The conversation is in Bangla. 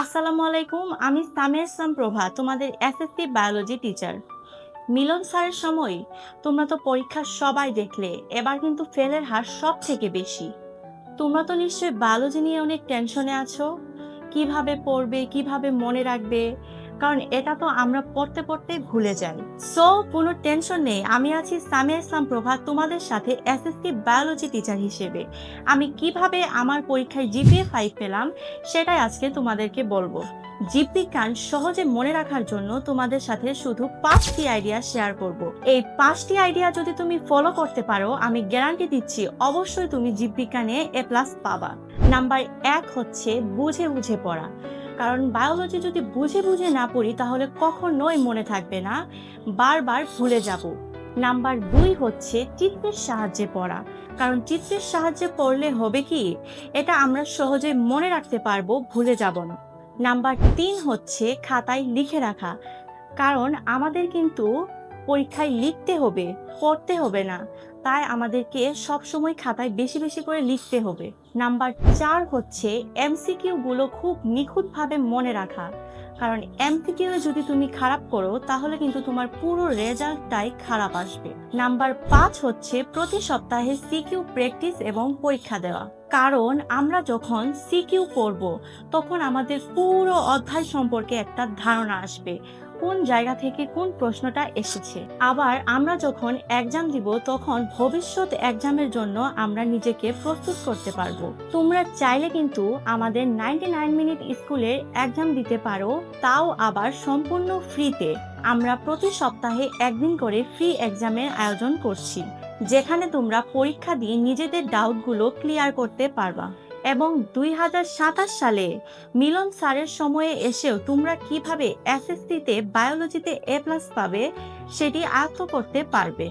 আসসালামু আলাইকুম। আমি সামিয়া ইসলাম প্রভা, তোমাদের এসএসসি বায়োলজি টিচার। মিলন স্যারের সময় তোমরা তো পরীক্ষা সবাই দেখলে, এবার কিন্তু ফেলের হার সব থেকে বেশি। তোমরা তো নিশ্চয়ই বায়োলজি নিয়ে অনেক টেনশনে আছো, কিভাবে পড়বে, কিভাবে মনে রাখবে, কারণ এটা তো আমরা পড়তে পড়তে ভুলে যাই। সো কোনো টেনশন নেই, আমি আছি সামিয়া ইসলাম প্রভা তোমাদের সাথে এসএসসি বায়োলজি টিচার হিসেবে। আমি কিভাবে আমার পরীক্ষায় জিপিএ 5 পেলাম সেটাই আজকে তোমাদেরকে বলবো। জীববিজ্ঞান সহজে মনে রাখার জন্য তোমাদের সাথে শুধু 5টি আইডিয়া শেয়ার করব। এই 5টি আইডিয়া যদি তুমি ফলো করতে পারো, আমি গ্যারান্টি দিচ্ছি অবশ্যই তুমি জীববিজ্ঞানে A+ পাবা। নাম্বার 1 হচ্ছে বুঝে বুঝে পড়া। কারণ বায়োলজি যদি বুঝে বুঝে না পড়ি তাহলে কখনোই মনে থাকবে না, বারবার ভুলে যাব। নাম্বার 2 হচ্ছে চিত্রের সাহায্যে পড়া। কারণ চিত্রের সাহায্যে পড়লে হবে কি, এটা আমরা সহজে মনে রাখতে পারবো, ভুলে যাব না। নাম্বার 3 হচ্ছে খাতায় লিখে রাখা। কারণ আমাদের কিন্তু পরীক্ষায় লিখতে হবে, পড়তে হবে না। তাই আমাদেরকে সবসময় খাতায় বেশি বেশি করে লিখতে হবে। নাম্বার 4 হচ্ছে এমসিকিউ গুলো খুব নিখুঁতভাবে মনে রাখা। কারণ এমসিকিউ যদি তুমি খারাপ করো তাহলে কিন্তু তোমার পুরো রেজাল্টটাই খারাপ আসবে। নাম্বার 5 হচ্ছে প্রতি সপ্তাহে সিকিউ প্র্যাকটিস এবং পরীক্ষা দেওয়া। কারণ আমরা যখন সিকিউ পড়ব তখন আমাদের পুরো অধ্যায় সম্পর্কে একটা ধারণা আসবে, কোন জায়গা থেকে কোন প্রশ্নটা এসেছে। আবার আমরা যখন এক্সাম দিব তখন ভবিষ্যৎ এক্সামের জন্য আমরা নিজেকে প্রস্তুত করতে পারবো। তোমরা চাইলে কিন্তু আমাদের 99 মিনিট স্কুলের এক্সাম দিতে পারো, তাও আবার সম্পূর্ণ ফ্রিতে। আমরা প্রতি সপ্তাহে একদিন করে ফ্রি এক্সামের আয়োজন করছি, যেখানে তোমরা পরীক্ষা দিয়ে নিজেদের ডাউটগুলো ক্লিয়ার করতে পারবা। এবং 2027 সালে মিলন স্যারের সময়ে এসেও তোমরা কিভাবে এসএসসিতে বায়োলজিতে A+ পাবে সেটি আয়ত্ত করতে পারবে।